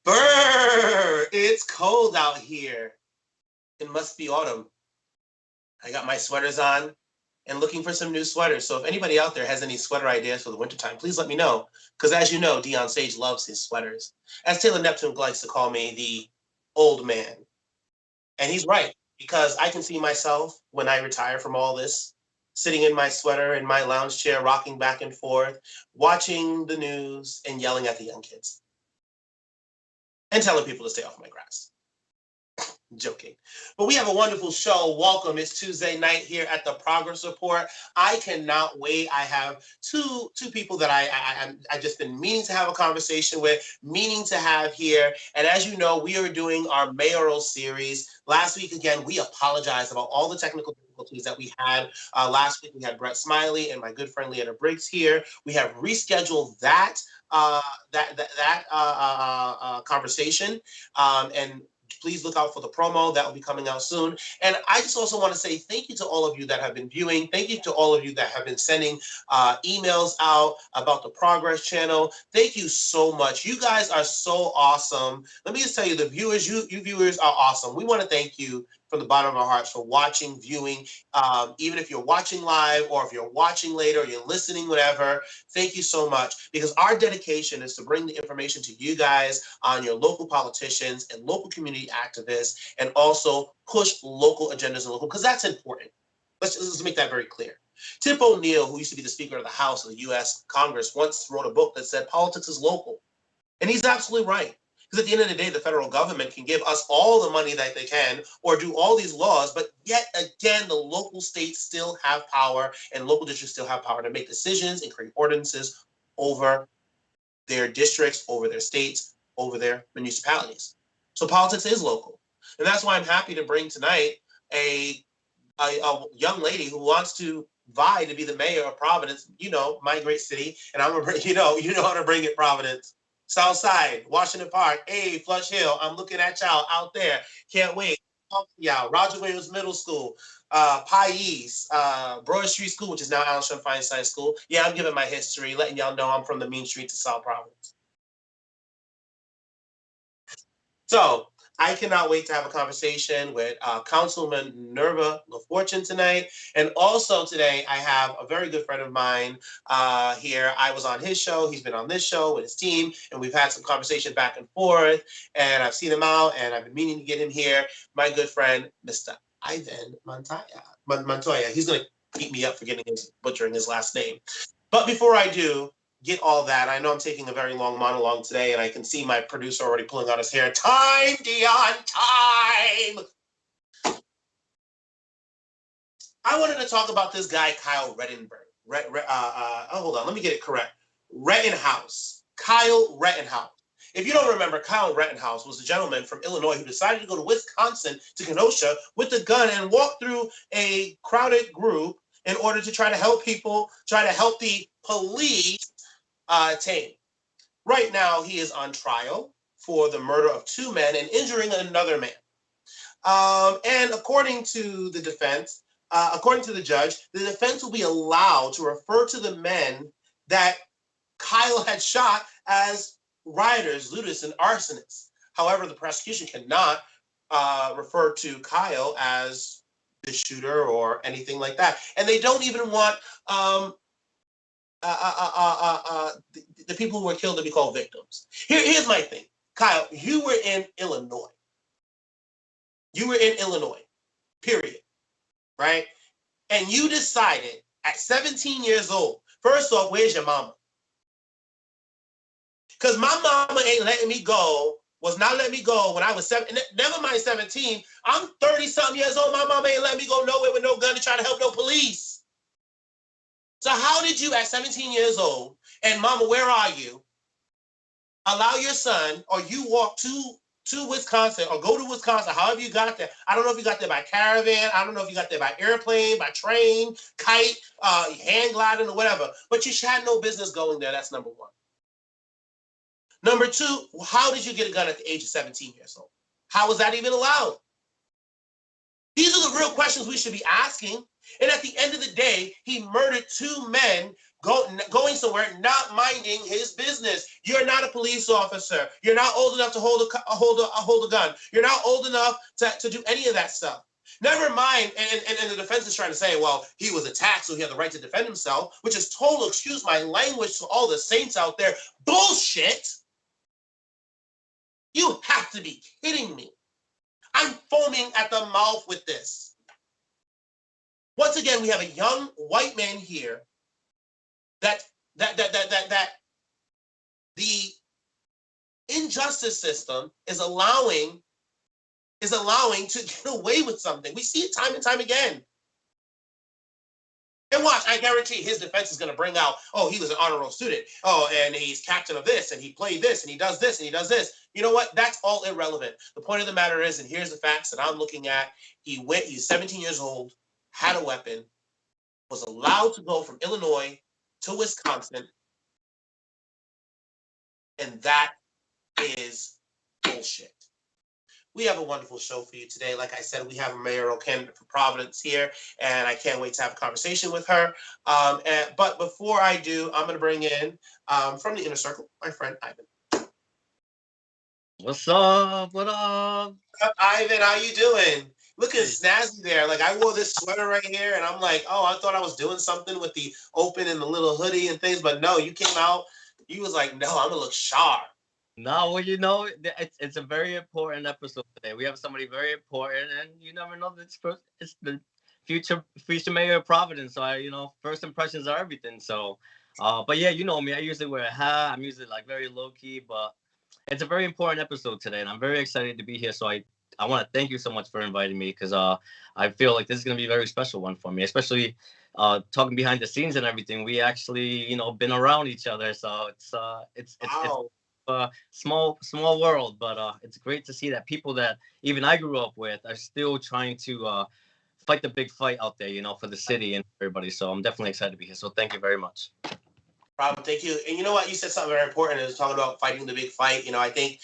Brr! It's cold out here. It must be autumn. I got my sweaters on and looking for some new sweaters. So if anybody out there has any sweater ideas for the wintertime, please let me know. Because as you know, Dion Sage loves his sweaters. As Taylor Neptune likes to call me, the old man. And he's right, because I can see myself when I retire from all this, sitting in my sweater in my lounge chair, rocking back and forth, watching the news and yelling at the young kids and telling people to stay off my grass. Joking. But we have a wonderful show. Welcome. It's Tuesday night here at the Progress Report. I cannot wait. I have two people that I just been meaning to have a conversation with, meaning to have here. And as you know, we are doing our mayoral series. Last week, again, we apologize about all the technical difficulties that we had. Last week, we had Brett Smiley and my good friend Leanna Briggs here. We have rescheduled that conversation. And please look out for the promo that will be coming out soon. And I just also want to say thank you to all of you that have been viewing. Thank you to all of you that have been sending emails out about the Progress channel. Thank you so much. You guys are so awesome. Let me just tell you, the viewers, you viewers are awesome. We want to thank you from the bottom of our hearts for watching, viewing, even if you're watching live or if you're watching later or you're listening, whatever. Thank you so much, because our dedication is to bring the information to you guys on your local politicians and local community activists, and also push local agendas and local, because that's important. Let's make that very clear. Tip O'Neill, who used to be the Speaker of the House of the U.S. Congress, once wrote a book that said politics is local. And he's absolutely right. Because at the end of the day, the federal government can give us all the money that they can or do all these laws, but yet again, the local states still have power and local districts still have power to make decisions and create ordinances over their districts, over their states, over their municipalities. So politics is local. And that's why I'm happy to bring tonight a young lady who wants to vie to be the mayor of Providence, my great city. And I'm going to bring, you know how to bring it, Providence. South Side, Washington Park, hey, Flush Hill, I'm looking at y'all out there. Can't wait. Yeah, Roger Williams Middle School, Pais, Broad Street School, which is now Allenstrom Feinstein School. Yeah, I'm giving my history, letting y'all know I'm from the mean streets of South Providence. So I cannot wait to have a conversation with Councilman Nirva LaFortune tonight. And also today, I have a very good friend of mine here. I was on his show. He's been on this show with his team, and we've had some conversation back and forth. And I've seen him out, and I've been meaning to get him here. My good friend, Mr. Ivan Montoya. He's going to beat me up for butchering his last name. But before I do, get all that. I know I'm taking a very long monologue today, and I can see my producer already pulling out his hair. Time, Dion, time! I wanted to talk about this guy, Kyle Rettenberg. Hold on, let me get it correct. Rettenhouse. Kyle Rettenhouse. If you don't remember, Kyle Rettenhouse was a gentleman from Illinois who decided to go to Wisconsin, to Kenosha, with a gun and walk through a crowded group in order to try to help people, try to help the police tame. Right now, he is on trial for the murder of two men and injuring another man. And according to the defense, according to the judge, the defense will be allowed to refer to the men that Kyle had shot as rioters, looters, and arsonists. However, the prosecution cannot refer to Kyle as the shooter or anything like that. And they don't even want the people who were killed to be called victims. Here's my thing. Kyle, you were in Illinois. You were in Illinois, period, right? And you decided at 17 years old, first off, where's your mama? Because my mama ain't letting me go, was not letting me go when I was never mind 17. I'm 30-something years old. My mama ain't letting me go nowhere with no gun to try to help no police. So how did you, at 17 years old, and mama, where are you, allow your son, or you walk to Wisconsin, or go to Wisconsin, however you got there. I don't know if you got there by caravan. I don't know if you got there by airplane, by train, kite, hand gliding, or whatever. But you had no business going there. That's number one. Number two, how did you get a gun at the age of 17 years old? How was that even allowed? These are the real questions we should be asking. And at the end of the day, he murdered two men going somewhere, not minding his business. You're not a police officer. You're not old enough to hold a gun. You're not old enough to do any of that stuff. Never mind, and the defense is trying to say, well, he was attacked, so he had the right to defend himself, which is total, excuse my language to all the saints out there, bullshit. You have to be kidding me. I'm foaming at the mouth with this. Once again, we have a young white man here that the injustice system is allowing is allowing to get away with something. We see it time and time again. And watch, I guarantee his defense is going to bring out, oh, he was an honor roll student. Oh, and he's captain of this, and he played this, and he does this, and he does this. You know what? That's all irrelevant. The point of the matter is, and here's the facts that I'm looking at, he's 17 years old, had a weapon, was allowed to go from Illinois to Wisconsin, and that is bullshit. We have a wonderful show for you today. Like I said, we have a mayoral candidate for Providence here, and I can't wait to have a conversation with her. But before I do, I'm going to bring in, from the inner circle, my friend Ivan. What's up? What up? Ivan, how you doing? Looking snazzy there. Like, I wore this sweater right here, and I'm like, oh, I thought I was doing something with the open and the little hoodie and things, but no, you came out, you was like, no, I'm going to look sharp. No, well, it's a very important episode today. We have somebody very important, and you never know. It's the future mayor of Providence. So first impressions are everything. So, but yeah, you know me. I usually wear a hat. I'm usually like very low key, but it's a very important episode today, and I'm very excited to be here. So I want to thank you so much for inviting me because I feel like this is gonna be a very special one for me, especially talking behind the scenes and everything. We actually been around each other, so it's Wow. small world, but it's great to see that people that even I grew up with are still trying to fight the big fight out there, for the city and everybody. So I'm definitely excited to be here. So thank you very much. Problem, thank you. And you know what? You said something very important. Is talking about fighting the big fight. I think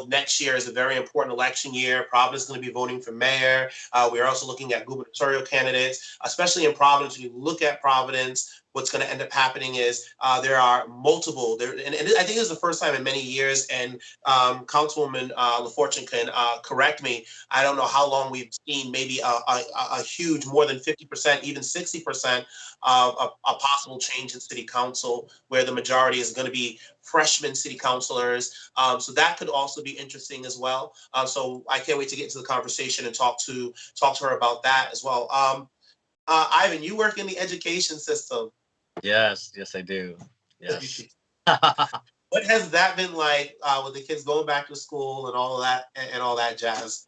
next year is a very important election year. Providence is going to be voting for mayor. We are also looking at gubernatorial candidates, especially in Providence. When you look at Providence, what's going to end up happening is there are multiple there, and I think it's the first time in many years. And Councilwoman LaFortune can correct me. I don't know how long we've seen maybe a huge, more than 50%, even 60% of a possible change in city council, where the majority is going to be freshman city councilors. So that could also be interesting as well. So I can't wait to get into the conversation and talk to her about that as well. Ivan, you work in the education system. Yes, I do. Yes. What has that been like with the kids going back to school and all of that and all that jazz?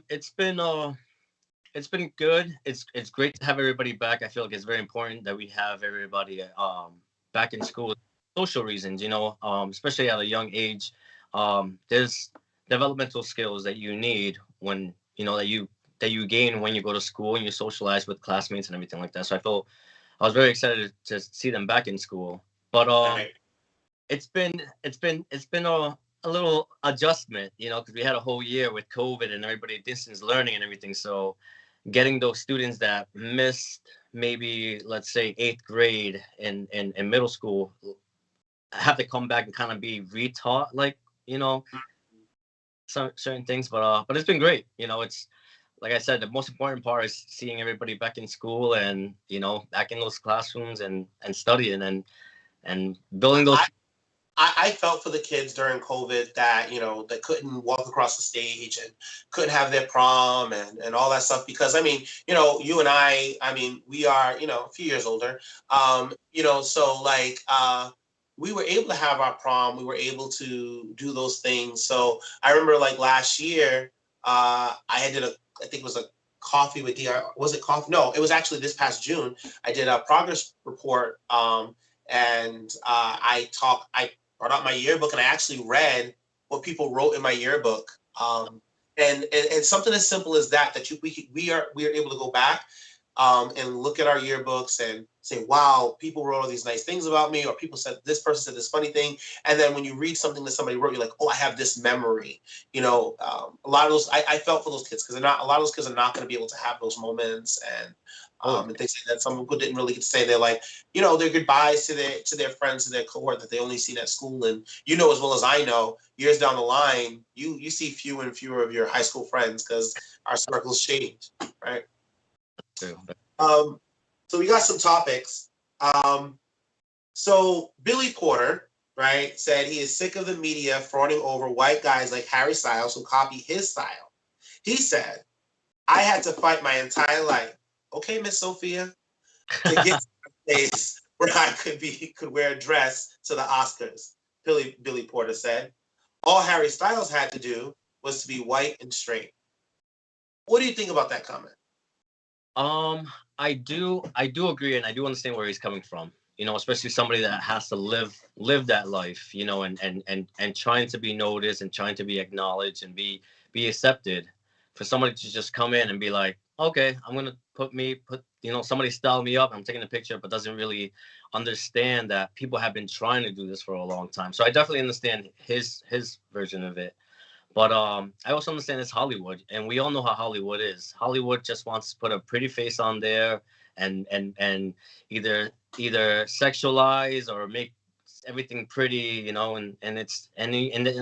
It's been good. It's great to have everybody back. I feel like it's very important that we have everybody back in school. Social reasons, especially at a young age. There's developmental skills that you need when that you gain when you go to school and you socialize with classmates and everything like that. So I was very excited to see them back in school. But Right. it's been a little adjustment, because we had a whole year with COVID and everybody distance learning and everything. So getting those students that missed maybe, let's say, eighth grade in middle school have to come back and kind of be retaught, like, some certain things. But it's been great. It's like I said, the most important part is seeing everybody back in school and back in those classrooms and studying and building those. I felt for the kids during COVID that, that couldn't walk across the stage and couldn't have their prom and all that stuff. Because, I mean, you and I mean, we are, a few years older. So like, we were able to have our prom. We were able to do those things. So I remember like last year, I think it was a coffee with Dion. Was it coffee? No, it was actually this past June. I did a progress report. And I brought out my yearbook and I actually read what people wrote in my yearbook. And something as simple as that we are able to go back and look at our yearbooks and say, wow, people wrote all these nice things about me, or people said this person said this funny thing. And then when you read something that somebody wrote, you're like, oh, I have this memory. A lot of those, I felt for those kids because a lot of those kids are not going to be able to have those moments. And they say that some people didn't really get to say they're like, their goodbyes to their friends, to their cohort that they only seen at school. And as well as I know, years down the line, you see fewer and fewer of your high school friends because our circles change, right? True. So we got some topics. So Billy Porter, right, said he is sick of the media frauding over white guys like Harry Styles who copy his style. He said, I had to fight my entire life. Okay, Miss Sophia, to get to a place where I could wear a dress to the Oscars. Billy Porter said. All Harry Styles had to do was to be white and straight. What do you think about that comment? I do agree, and I do understand where he's coming from. Especially somebody that has to live that life, and trying to be noticed and trying to be acknowledged and be accepted. For somebody to just come in and be like, okay, I'm gonna somebody style me up, I'm taking a picture, but doesn't really understand that people have been trying to do this for a long time. So I definitely understand his version of it. But I also understand it's Hollywood, and we all know how Hollywood is. Hollywood just wants to put a pretty face on there, and either sexualize or make everything pretty, and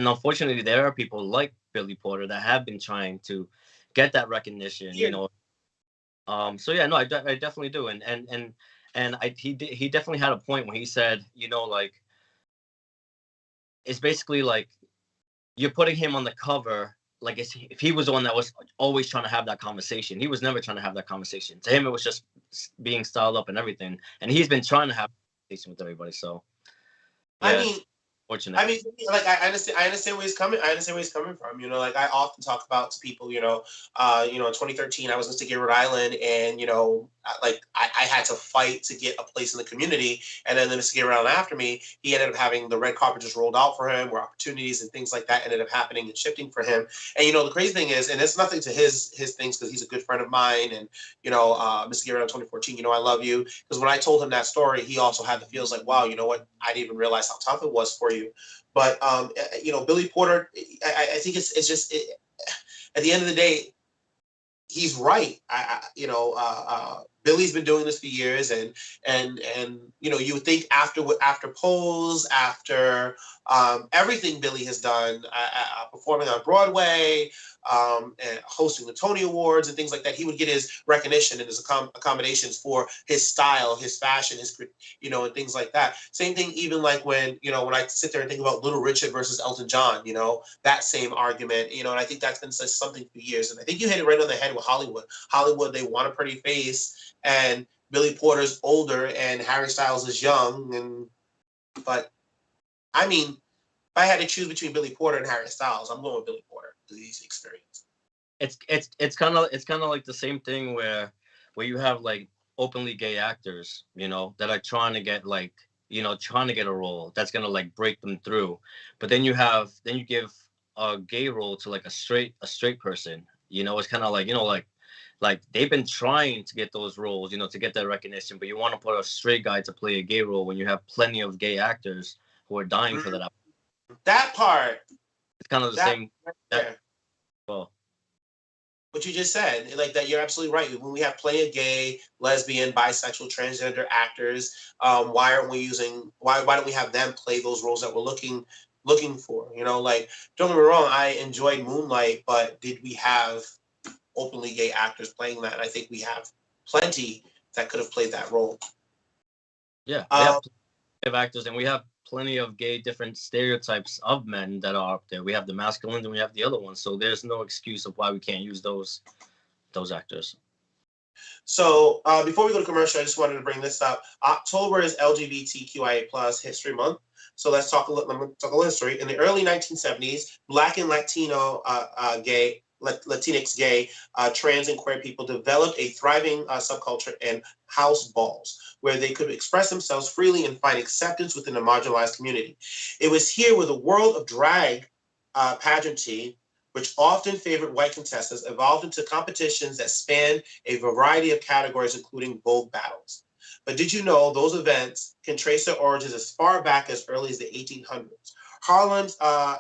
unfortunately there are people like Billy Porter that have been trying to get that recognition. So yeah, no, I definitely do, and he definitely had a point when he said, like, it's basically like you're putting him on the cover like if he was the one that was always trying to have that conversation. He was never trying to have that conversation. To him, it was just being styled up and everything. And he's been trying to have a conversation with everybody. So, I yeah, mean, fortunate. like I understand. I understand where he's coming. I understand where he's coming from. Like I often talk about to people. In 2013, I was in Sticky, Rhode Island, and like I had to fight to get a place in the community. And then the Sticky Rhode Island after me, he ended up having the red carpet just rolled out for him, where opportunities and things like that ended up happening and shifting for him. And the crazy thing is, and it's nothing to his things because he's a good friend of mine, and Mr. Sticky Rhode Island 2014. I love you, because when I told him that story, he also had the feels like, wow, you know what? I didn't even realize how tough it was for you. But Billy Porter, I think it's just at the end of the day, he's right. Billy's been doing this for years, and you would think after Pose, after everything Billy has done, performing on Broadway, and hosting the Tony Awards and things like that, he would get his recognition and his accommodations for his style, his fashion, and things like that. Same thing, even like when I sit there and think about Little Richard versus Elton John, that same argument, and I think that's been such something for years. And I think you hit it right on the head with Hollywood. Hollywood, they want a pretty face, and Billy Porter's older and Harry Styles is young, but I mean, if I had to choose between Billy Porter and Harry Styles, I'm going with Billy Porter because he's experienced. It's kind of like the same thing where you have like openly gay actors, that are trying to get like trying to get a role that's gonna like break them through, but then you give a gay role to like a straight person. It's kind of like like they've been trying to get those roles, to get that recognition, but you want to put a straight guy to play a gay role when you have plenty of gay actors who are dying for that. That part, It's kind of the that same. right That there, well, what you just said, like that, you're absolutely right. When we have plenty of gay, lesbian, bisexual, transgender actors, why aren't we using? Why don't we have them play those roles that we're looking for? Like, don't get me wrong, I enjoyed Moonlight, but did we have openly gay actors playing that? And I think we have plenty that could have played that role. yeah, we Um, have plenty of actors, and we have plenty of gay different stereotypes of men that are up there. We have the masculine, and we have the other ones. So there's no excuse of why we can't use those actors. So before we go to commercial, I just wanted to bring this up. October is LGBTQIA plus History Month. So let's talk a little history. In the early 1970s, Black and Latino gay, Latinx gay, trans and queer people developed a thriving subculture in house balls, where they could express themselves freely and find acceptance within a marginalized community. It was here where the world of drag pageantry, which often favored white contestants, evolved into competitions that spanned a variety of categories, including Vogue battles. But did you know those events can trace their origins as far back as early as the 1800s? Harlem's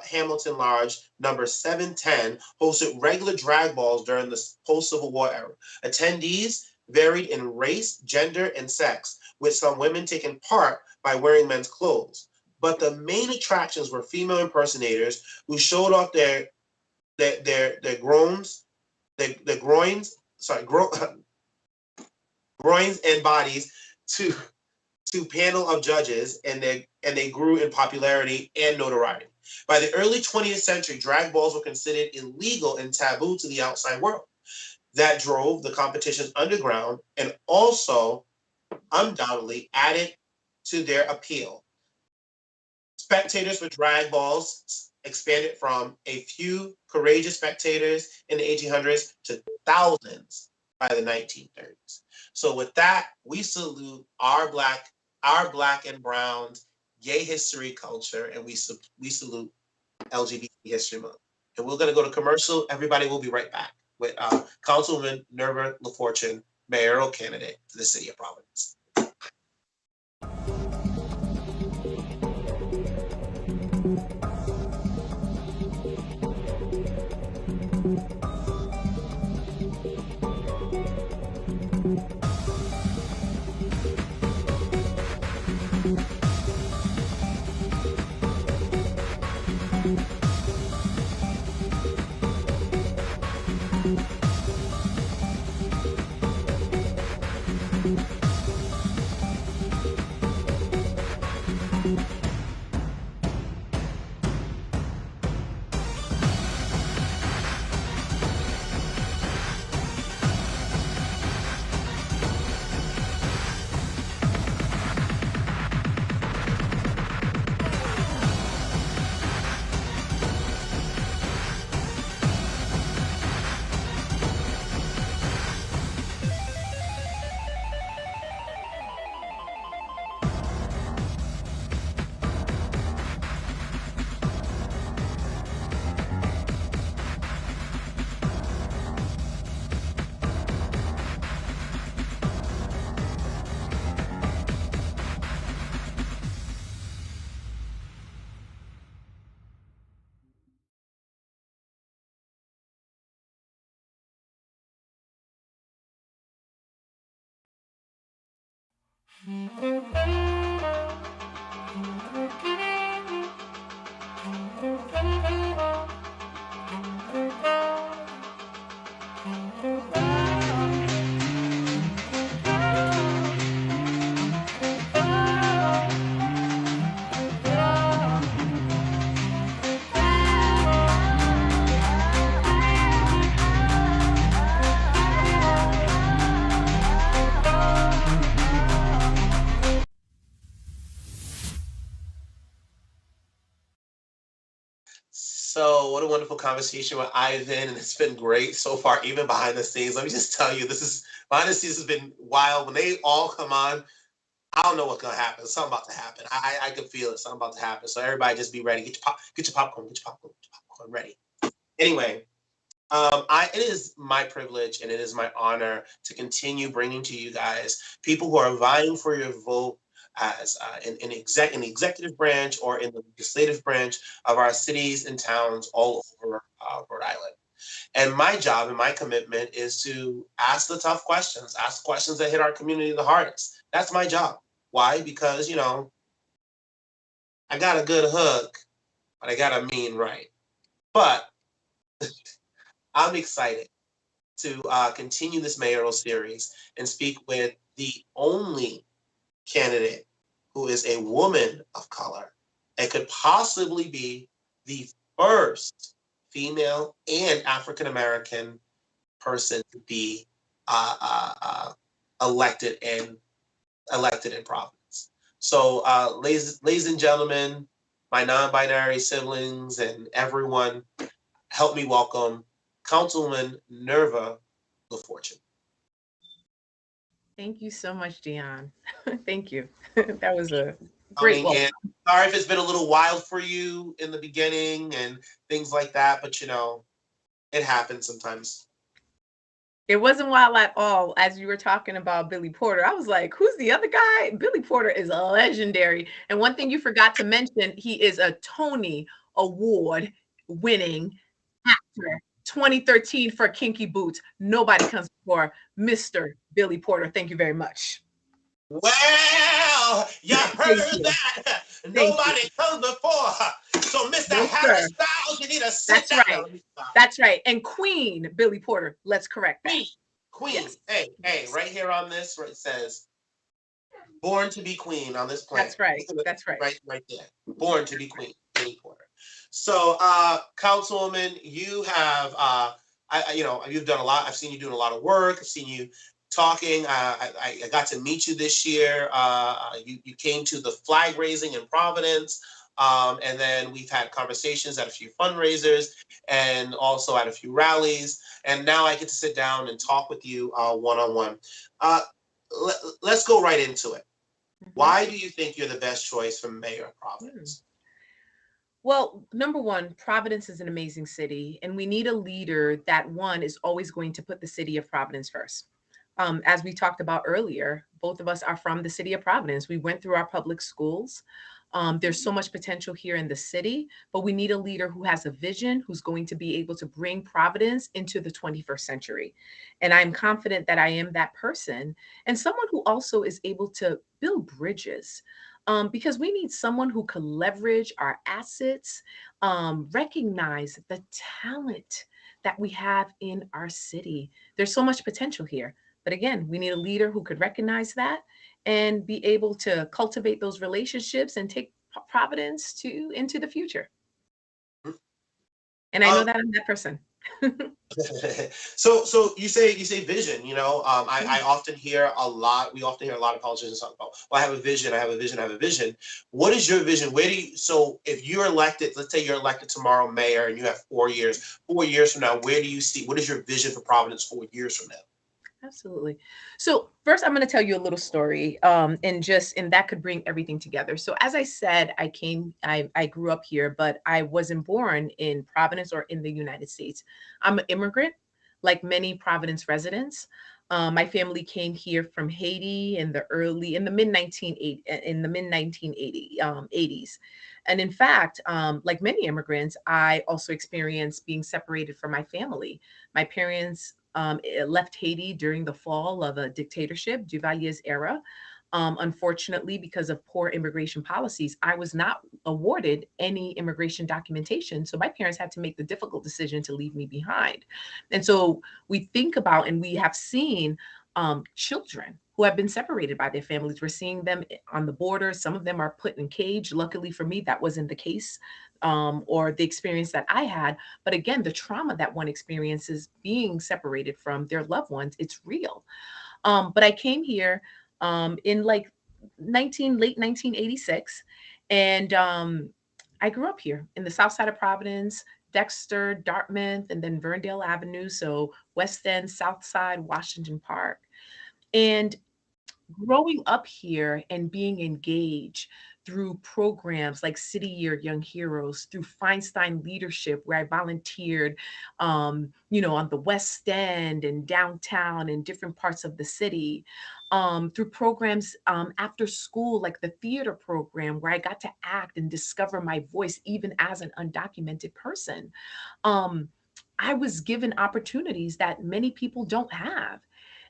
Hamilton Lodge, number 710, hosted regular drag balls during the post-Civil War era. Attendees varied in race, gender, and sex, with some women taking part by wearing men's clothes. But the main attractions were female impersonators who showed off their groins, their groins, groins and bodies to panel of judges, and they grew in popularity and notoriety. By the early 20th century, drag balls were considered illegal and taboo to the outside world. That drove the competitions underground and also undoubtedly added to their appeal. Spectators for drag balls expanded from a few courageous spectators in the 1800s to thousands by the 1930s. So with that, we salute our black and brown gay history culture, and we salute LGBT History Month. And we're going to go to commercial. Everybody will be right back with Councilwoman Nirva LaFortune, mayoral candidate for the city of Providence. So, what a wonderful conversation with Ivan, and it's been great so far, even behind the scenes. Let me just tell you, behind the scenes has been wild. When they all come on, I don't know what's gonna happen. Something about to happen. I can feel it. Something about to happen. So everybody, just be ready. Get your popcorn. Get your popcorn ready. Anyway, it is my privilege and it is my honor to continue bringing to you guys people who are vying for your vote as in the executive branch or in the legislative branch of our cities and towns all over Rhode Island. And my job and my commitment is to ask the tough questions, ask questions that hit our community the hardest. That's my job. Why? Because, I got a good hook, but I got a mean right. But I'm excited to continue this mayoral series and speak with the only candidate who is a woman of color and could possibly be the first female and African American person to be elected in Providence. So, ladies and gentlemen, my non-binary siblings and everyone, help me welcome Councilwoman Nirva LaFortune. Thank you so much, Dion. Thank you. That was a great Coming welcome. in. Sorry if it's been a little wild for you in the beginning and things like that, but it happens sometimes. It wasn't wild at all. As you were talking about Billy Porter, I was like, who's the other guy? Billy Porter is legendary. And one thing you forgot to mention, he is a Tony Award winning actor. 2013 for Kinky Boots. Nobody comes before Mr. Billy Porter. Thank you very much. Well, you heard that. Nobody comes before. So, Mr. Yes, Harry sir. Styles, you need to sit That's down. right. That's right. And Queen Billy Porter. Let's correct that. Queen. Yes. Hey, Yes. right here on this, where it says "Born to be Queen" on this planet. That's right. That's right. Right there. Born to be Queen, Billy Porter. So, Councilwoman, you have, you've done a lot. I've seen you doing a lot of work. I've seen you talking. I got to meet you this year. You came to the flag raising in Providence. And then we've had conversations at a few fundraisers and also at a few rallies. And now I get to sit down and talk with you one-on-one. Let's go right into it. Why do you think you're the best choice for mayor of Providence? Well, number one, Providence is an amazing city, and we need a leader that, one, is always going to put the city of Providence first. As we talked about earlier, both of us are from the city of Providence. We went through our public schools. There's so much potential here in the city, but we need a leader who has a vision, who's going to be able to bring Providence into the 21st century. And I'm confident that I am that person, and someone who also is able to build bridges. Because we need someone who can leverage our assets, recognize the talent that we have in our city. There's so much potential here. But again, we need a leader who could recognize that and be able to cultivate those relationships and take Providence to into the future. And I know Um, that I'm that person. so you say vision. I often hear a lot. We often hear a lot of politicians talk about, well, I have a vision, I have a vision, I have a vision. What is your vision? Where do you? So if you're elected, let's say you're elected tomorrow, mayor, and you have 4 years. 4 years from now, where do you see? What is your vision for Providence 4 years from now? Absolutely. So first, I'm going to tell you a little story, and that could bring everything together. So as I said, I grew up here, but I wasn't born in Providence or in the United States. I'm an immigrant, like many Providence residents. My family came here from Haiti in the mid 1980 80s. And in fact, like many immigrants, I also experienced being separated from my family. My parents left Haiti during the fall of a dictatorship, Duvalier's era. Unfortunately, because of poor immigration policies, I was not awarded any immigration documentation. So my parents had to make the difficult decision to leave me behind. And so we think about and we have seen children who have been separated by their families. We're seeing them on the border. Some of them are put in cage. Luckily for me, that wasn't the case, or the experience that I had. But again, the trauma that one experiences being separated from their loved ones, it's real. But I came here in like late 1986, and I grew up here in the south side of Providence, Dexter, Dartmouth, and then Verndale Avenue. So West End, South Side, Washington Park. And growing up here and being engaged through programs like City Year Young Heroes, through Feinstein Leadership, where I volunteered, on the West End and downtown and different parts of the city, through programs after school, like the theater program, where I got to act and discover my voice, even as an undocumented person. Um, I was given opportunities that many people don't have.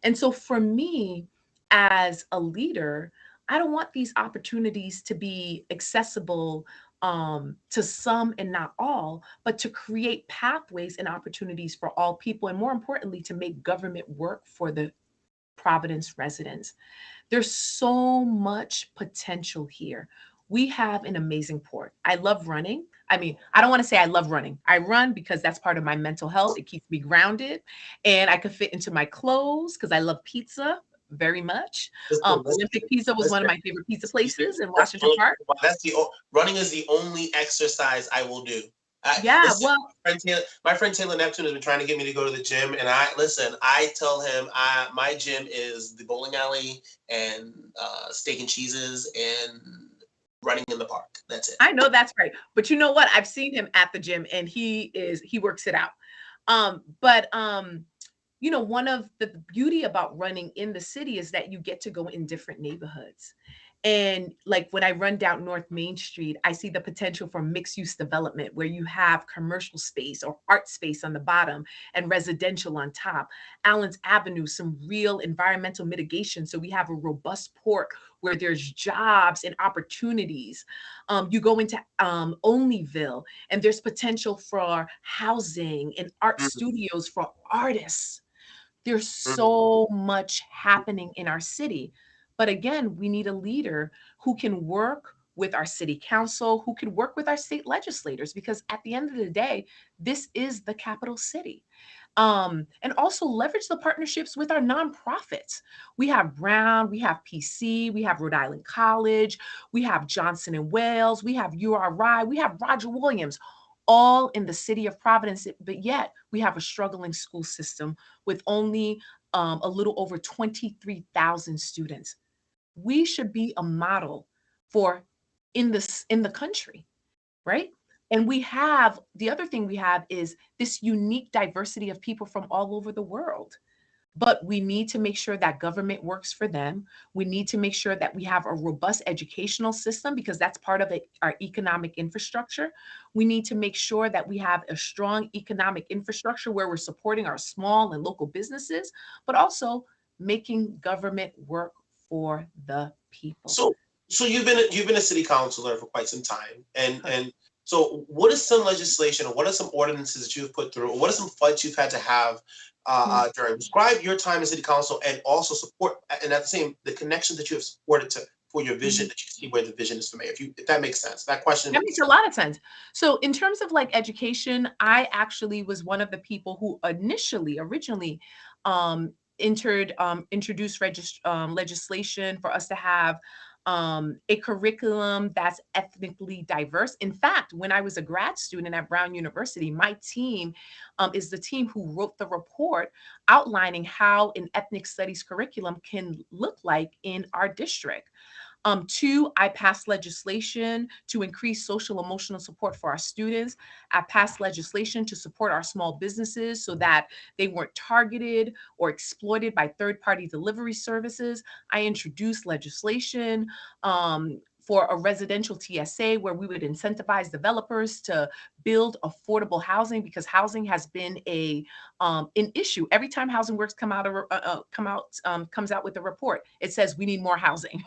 And so for me, as a leader, I don't want these opportunities to be accessible to some and not all, but to create pathways and opportunities for all people. And more importantly, to make government work for the Providence residents. There's so much potential here. We have an amazing port. I love running. I mean, I don't want to say I love running. I run because that's part of my mental health. It keeps me grounded, and I could fit into my clothes because I love pizza very much. Olympic Pizza was one of my favorite pizza places in Washington Park. Running is the only exercise I will do. Yeah, well, my friend Taylor Neptune has been trying to get me to go to the gym, and I tell him my gym is the bowling alley and steak and cheeses and running in the park. That's it. I know that's right. But you know what? I've seen him at the gym and he works it out. But one of the beauty about running in the city is that you get to go in different neighborhoods. And like when I run down North Main Street, I see the potential for mixed use development where you have commercial space or art space on the bottom and residential on top. Allen's Avenue, some real environmental mitigation. So we have a robust port where there's jobs and opportunities. You go into Onlyville and there's potential for housing and art studios for artists. There's so much happening in our city. But again, we need a leader who can work with our city council, who can work with our state legislators, because at the end of the day, this is the capital city. And also leverage the partnerships with our nonprofits. We have Brown, we have PC, we have Rhode Island College, we have Johnson and Wales, we have URI, we have Roger Williams, all in the city of Providence. But yet we have a struggling school system with only a little over 23,000 students. We should be a model for in the country, right? And we have the other thing we have is this unique diversity of people from all over the world. But we need to make sure that government works for them. We need to make sure that we have a robust educational system because that's part of it, our economic infrastructure. We need to make sure that we have a strong economic infrastructure where we're supporting our small and local businesses, but also making government work for the people. So, so you've been a city councilor for quite some time, and so what is some legislation or what are some ordinances that you've put through, or what are some fights you've had to have during? Describe your time as city council and also support, and at the same the connection that you have supported to for your vision that you see where the vision is for mayor. If that makes sense, that question That makes makes a lot of sense. So, in terms of like education, I actually was one of the people who originally, um, introduced legislation for us to have a curriculum that's ethnically diverse. In fact, when I was a grad student at Brown University, my team is the team who wrote the report outlining how an ethnic studies curriculum can look like in our district. Two, I passed legislation to increase social emotional support for our students. I passed legislation to support our small businesses so that they weren't targeted or exploited by third party delivery services. I introduced legislation for a residential TSA where we would incentivize developers to build affordable housing because housing has been an issue. Every time Housing Works comes out with a report, it says we need more housing.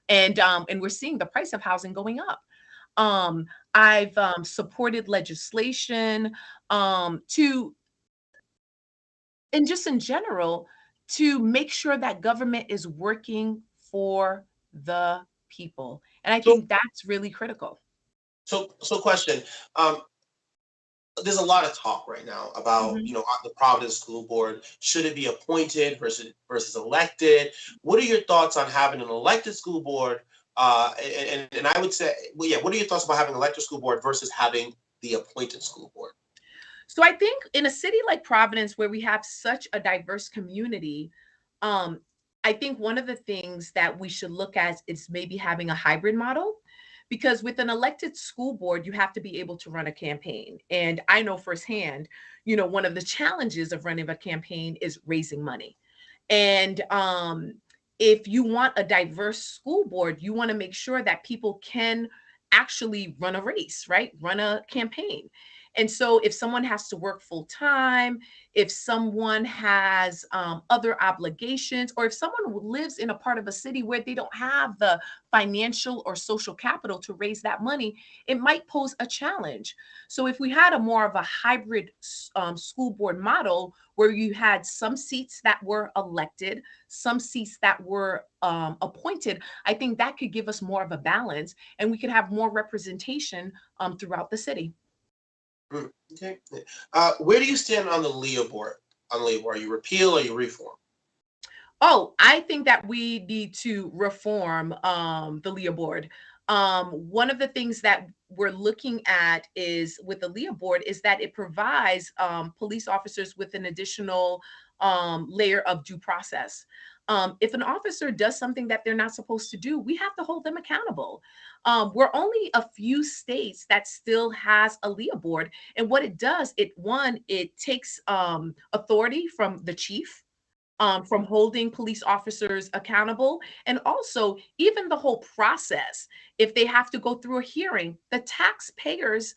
And we're seeing the price of housing going up. Um, I've supported legislation to, and just in general, to make sure that government is working for the people. And I so think that's really critical. so question. Um, there's a lot of talk right now about Mhm. the Providence School Board. Should it be appointed versus elected? What are your thoughts on having an elected school board? And I would say, well, yeah, what are your thoughts about having an elected school board versus having the appointed school board? So I think in a city like Providence, where we have such a diverse community, um, I think one of the things that we should look at is maybe having a hybrid model. Because with an elected school board, you have to be able to run a campaign. And I know firsthand, one of the challenges of running a campaign is raising money. And if you want a diverse school board, you want to make sure that people can actually run a race, right? Run a campaign. And so if someone has to work full time, if someone has other obligations, or if someone lives in a part of a city where they don't have the financial or social capital to raise that money, it might pose a challenge. So if we had a more of a hybrid school board model where you had some seats that were elected, some seats that were appointed, I think that could give us more of a balance and we could have more representation throughout the city. Okay. Where do you stand on the Leo board? On Leo board, are you repeal or you reform? Oh, I think that we need to reform the Leah board. One of the things that we're looking at is with the Leah board is that it provides police officers with an additional layer of due process. If an officer does something that they're not supposed to do, we have to hold them accountable. We're only a few states that still has a Leah board, and what it does, it takes authority from the chief, from holding police officers accountable. And also, even the whole process, if they have to go through a hearing, the taxpayers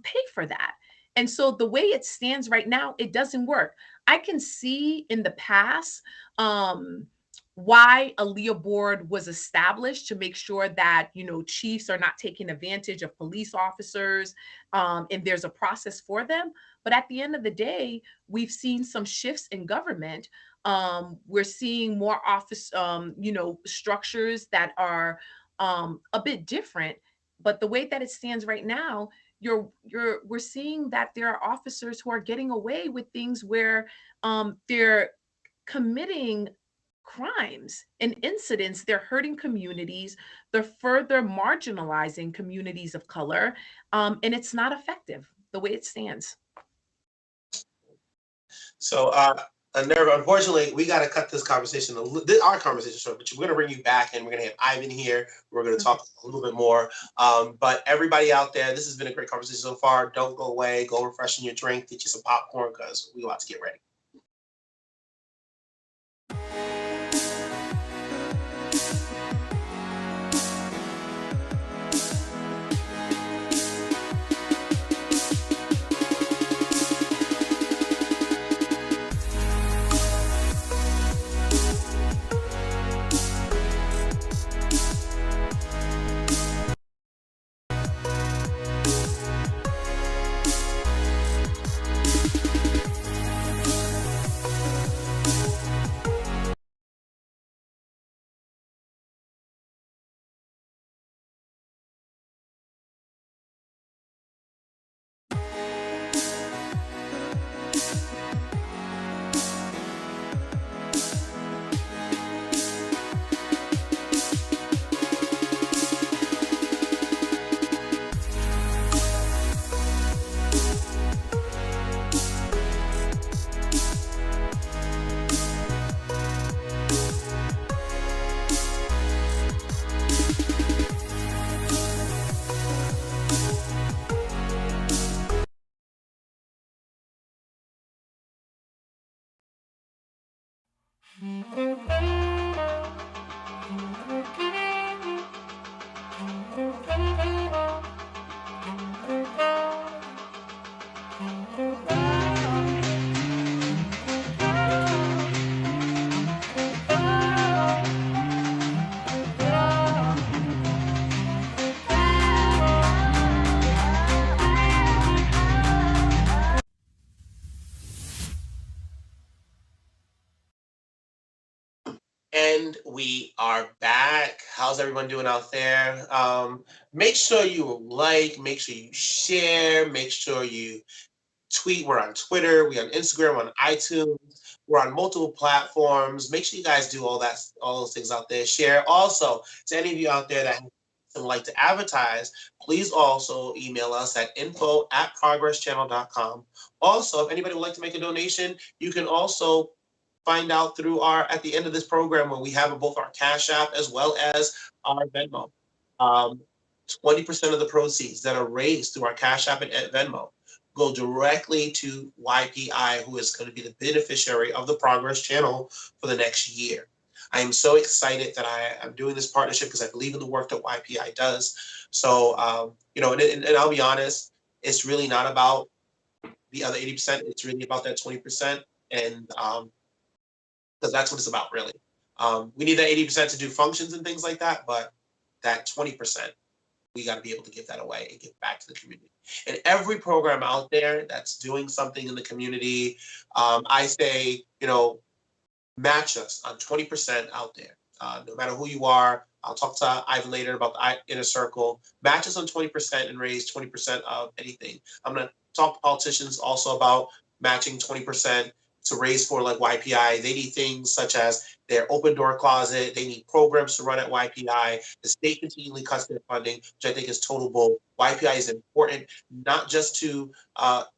pay for that. And so, the way it stands right now, it doesn't work. I can see in the past um, why a Leah board was established to make sure that chiefs are not taking advantage of police officers, and there's a process for them. But at the end of the day, we've seen some shifts in government. We're seeing more office structures that are a bit different. But the way that it stands right now, we're seeing that there are officers who are getting away with things where they're committing crimes and incidents. They're hurting communities. They're further marginalizing communities of color, and it's not effective the way it stands. So, Nirva, unfortunately, we got to cut this conversation, our conversation short, but we're going to bring you back and we're going to have Ivan here. We're going to talk a little bit more. But everybody out there, this has been a great conversation so far. Don't go away. Go refreshing your drink, get you some popcorn because we're about to get ready. And we are back. How's everyone doing out there? Make sure you like, make sure you share, make sure you tweet. We're on Twitter, we're on Instagram, we're on iTunes, we're on multiple platforms. Make sure you guys do all those things out there. Share. Also, to any of you out there that would like to advertise, please also email us at info@progresschannel.com. Also, if anybody would like to make a donation, you can also find out through at the end of this program where we have both our Cash App as well as our Venmo. 20% of the proceeds that are raised through our Cash App and Venmo go directly to YPI, who is going to be the beneficiary of the Progress Channel for the next year. I am so excited that I am doing this partnership because I believe in the work that YPI does. So, and I'll be honest, it's really not about the other 80%. It's really about that 20%. And because that's what it's about, really. We need that 80% to do functions and things like that, but that 20%, we got to be able to give that away and give back to the community. And every program out there that's doing something in the community, I say, match us on 20% out there. No matter who you are, I'll talk to Ivan later about the inner circle. Match us on 20% and raise 20% of anything. I'm going to talk to politicians also about matching 20% to raise for like YPI. They need things such as their open door closet. They need programs to run at YPI. The state continually cuts their funding, which I think is total bull. YPI is important, not just to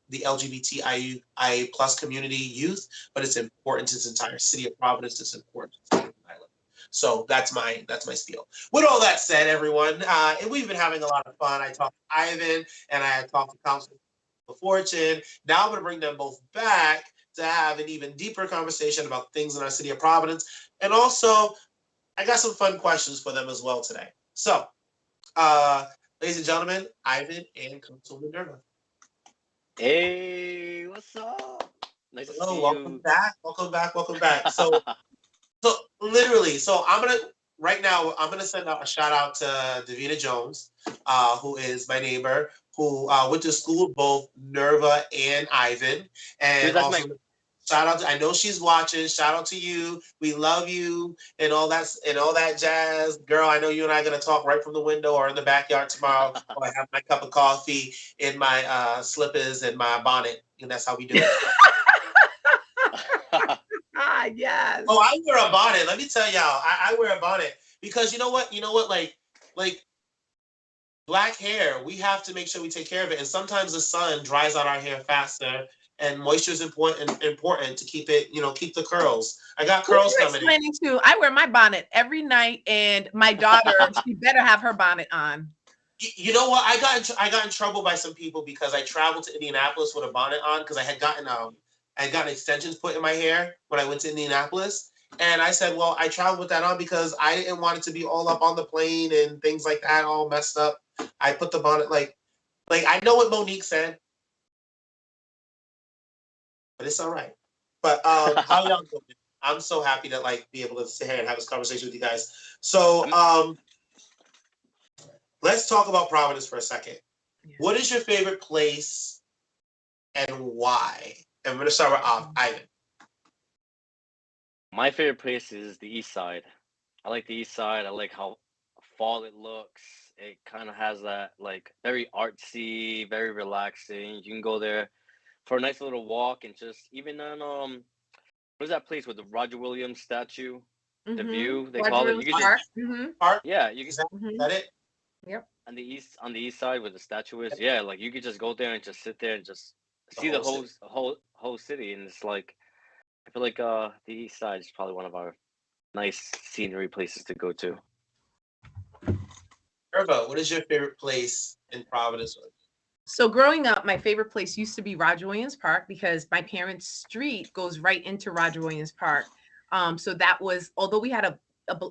the LGBTIA plus community youth, but it's important to this entire city of Providence. It's important to the state of Rhode Island. So that's my spiel. With all that said, everyone, and we've been having a lot of fun. I talked to Ivan and I talked to Councilman LaFortune. Now I'm going to bring them both back to have an even deeper conversation about things in our city of Providence. And also, I got some fun questions for them as well today. So, ladies and gentlemen, Ivan and Councilman Nirva. Hey, what's up? Nice to see you. Welcome back. So literally, right now, I'm gonna send out a shout out to Davina Jones, who is my neighbor, who went to school with both Nirva and Ivan, and also Shout out to, I know she's watching. Shout out to you. We love you and all that jazz. Girl, I know you and I are gonna talk right from the window or in the backyard tomorrow. Or I have my cup of coffee in my slippers and my bonnet. And that's how we do it. Yes. Oh, I wear a bonnet. Let me tell y'all, I wear a bonnet because you know what? You know what? Like black hair, we have to make sure we take care of it. And sometimes the sun dries out our hair faster, and moisture is important to keep it, keep the curls. I got Who curls you coming in. explaining to? I wear my bonnet every night, and my daughter, she better have her bonnet on. You know what? I got in trouble by some people because I traveled to Indianapolis with a bonnet on because I had gotten extensions put in my hair when I went to Indianapolis. And I said, well, I traveled with that on because I didn't want it to be all up on the plane and things like that, all messed up. I put the bonnet like I know what Monique said, but it's all right. But how y'all doing? I'm so happy to be able to sit here and have this conversation with you guys. So let's talk about Providence for a second. Yeah. What is your favorite place and why? And I'm going to start with Ivan. My favorite place is the East Side. I like the East Side. I like how fall it looks. It kind of has that very artsy, very relaxing. You can go there for a nice little walk and just even on what is that place with the Roger Williams statue? The view they Roger call Williams it. You Park. Just Park. Yeah, you can. Is that it? Yep. On the east side where the statue is, yeah, you could just go there and just sit there and just see the whole city, and it's I feel like the east side is probably one of our nice scenery places to go to. Nirva, what is your favorite place in Providence? So growing up, my favorite place used to be Roger Williams Park because my parents' street goes right into Roger Williams Park. So that was, although we had a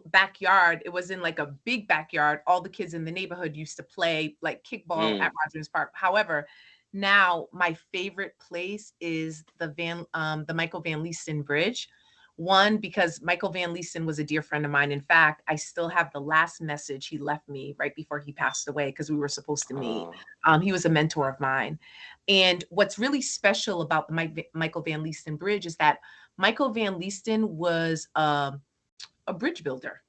backyard, it wasn't like a big backyard. All the kids in the neighborhood used to play kickball at Roger Williams Park. However, now my favorite place is the Michael Van Leesten Bridge. One, because Michael Van Leesten was a dear friend of mine. In fact, I still have the last message he left me right before he passed away because we were supposed to meet. He was a mentor of mine. And what's really special about the Michael Van Leesten Bridge is that Michael Van Leesten was a bridge builder.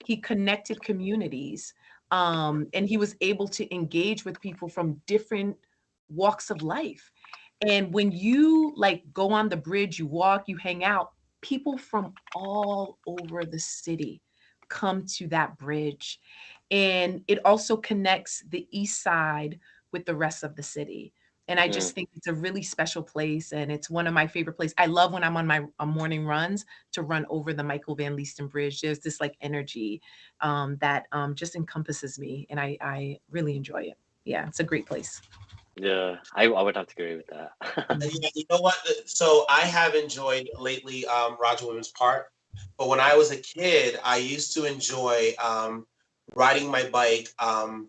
He connected communities, and he was able to engage with people from different walks of life. And when you go on the bridge, you walk, you hang out, people from all over the city come to that bridge. And it also connects the east side with the rest of the city. And I just think it's a really special place. And it's one of my favorite places. I love when I'm on my morning runs to run over the Michael Van Leesten Bridge. There's this energy that just encompasses me. And I really enjoy it. Yeah, it's a great place. Yeah, I would have to agree with that. Yeah, you know what? So I have enjoyed lately Roger Williams Park, but when I was a kid, I used to enjoy riding my bike. I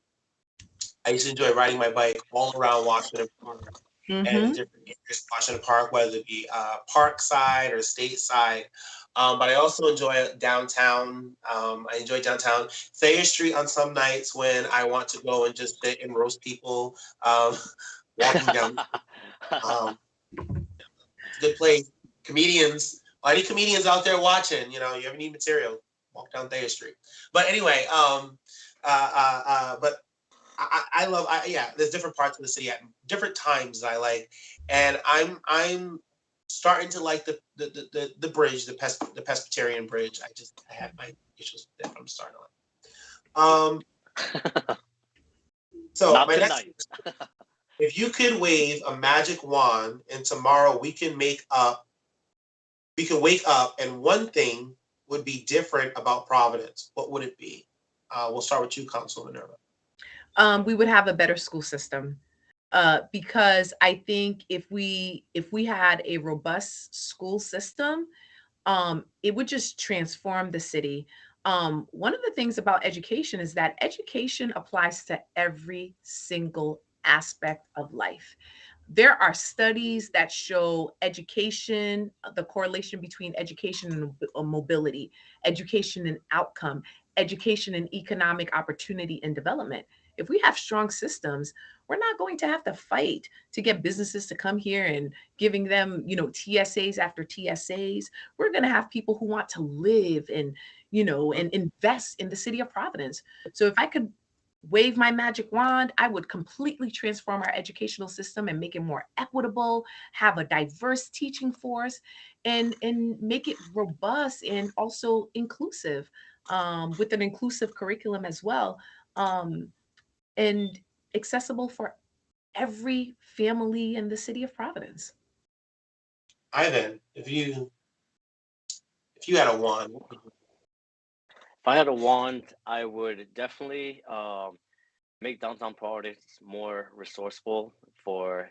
used to enjoy riding my bike all around Washington Park and different areas of Washington Park, whether it be Park side or State side. But I also enjoy downtown. I enjoy downtown Thayer Street on some nights when I want to go and just sit and roast people. Walking down. Good place. Comedians. Any comedians out there watching? You ever need material? Walk down Thayer Street. But anyway, but I love. There's different parts of the city at different times I like, and I'm starting to like the bridge, the Presbyterian Bridge. I have my issues with it. I'm starting to like. So Not my tonight. next. If you could wave a magic wand and tomorrow we can wake up and one thing would be different about Providence, what would it be? We'll start with you, Councilwoman Nirva. We would have a better school system because I think if we had a robust school system, it would just transform the city. One of the things about education is that education applies to every single aspect of life. There are studies that show education, the correlation between education and mobility, education and outcome, education and economic opportunity and development. If we have strong systems, we're not going to have to fight to get businesses to come here and giving them, TSAs after TSAs. We're going to have people who want to live and, and invest in the city of Providence. So if I could wave my magic wand, I would completely transform our educational system and make it more equitable, have a diverse teaching force, and make it robust and also inclusive, with an inclusive curriculum as well, um, and accessible for every family in the city of Providence. Ivan, if you had a wand, If I had a wand, I would definitely make downtown Providence more resourceful for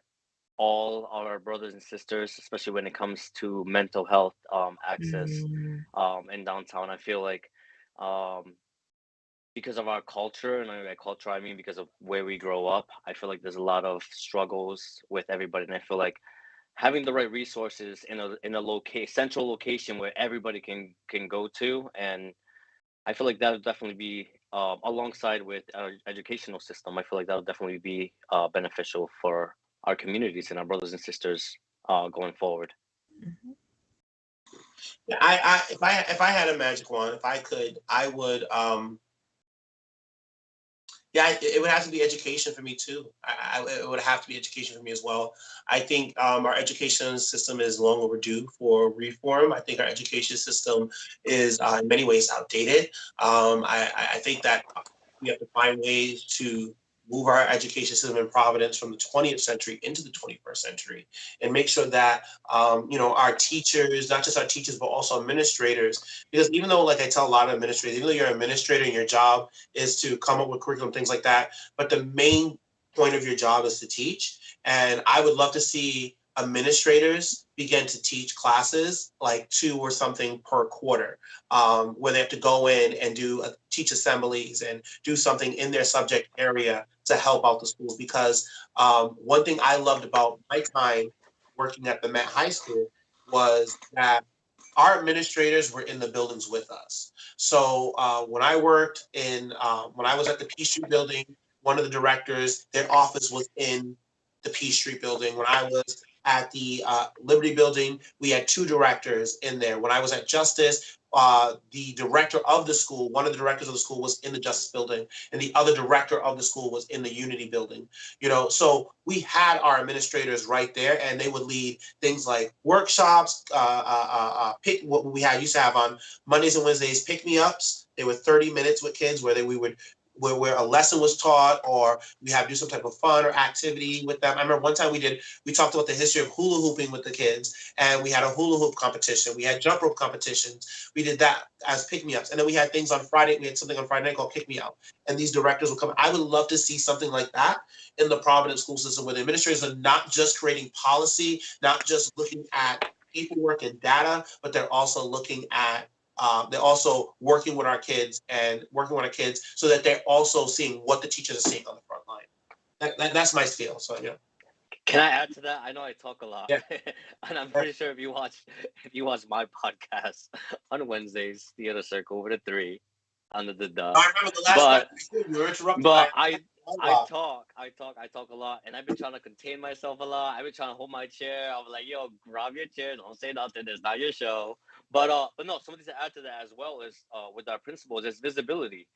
all our brothers and sisters, especially when it comes to mental health access Mm, in downtown. I feel like um, because of our culture, and by culture I mean because of where we grow up, I feel like there's a lot of struggles with everybody, and I feel like having the right resources in a central location where everybody can go to, and I feel like that would definitely be alongside with our educational system. I feel like that would definitely be beneficial for our communities and our brothers and sisters going forward. mhm, if I had a magic wand, if I could, I would yeah, it would have to be education for me too. It would have to be education for me as well. I think our education system is long overdue for reform. I think our education system is in many ways outdated. I think that we have to find ways to move our education system in Providence from the 20th century into the 21st century and make sure that our teachers, not just our teachers, but also administrators, because even though, like I tell a lot of administrators, even though you're an administrator and your job is to come up with curriculum, things like that, but the main point of your job is to teach. And I would love to see administrators begin to teach classes like 2 or something per quarter, where they have to go in and do teach assemblies and do something in their subject area to help out the schools. Because one thing I loved about my time working at the Met High School was that our administrators were in the buildings with us. So when I was at the P Street building, one of the directors, their office was in the P Street building. When I was at the Liberty building, we had 2 directors in there. When I was at Justice, the director of the school, one of the directors of the school was in the Justice building, and the other director of the school was in the Unity building. So we had our administrators right there, and they would lead things like workshops, pick what we had used to have on Mondays and Wednesdays, pick me ups. They were 30 minutes with kids we would where a lesson was taught, or we had to do some type of fun or activity with them. I remember one time we talked about the history of hula hooping with the kids, and we had a hula hoop competition. We had jump rope competitions. We did that as pick me ups, and then we had things on Friday. We had something on Friday night called Pick Me Out, and these directors would come. I would love to see something like that in the Providence school system, where the administrators are not just creating policy, not just looking at paperwork and data, but they're also looking at they're also working with our kids so that they're also seeing what the teachers are seeing on the front line. That's my feel. So Can I add to that? I know I talk a lot, yeah. and I'm pretty sure if you watch my podcast on Wednesdays, the other circle over the 3 under the duh. I remember the last But question you were interrupted by But I talk a lot, and I've been trying to contain myself a lot. I've been trying to hold my chair. I was like, "Yo, grab your chair. Don't say nothing. It's not your show." But no. Something to add to that as well is with our principals is visibility.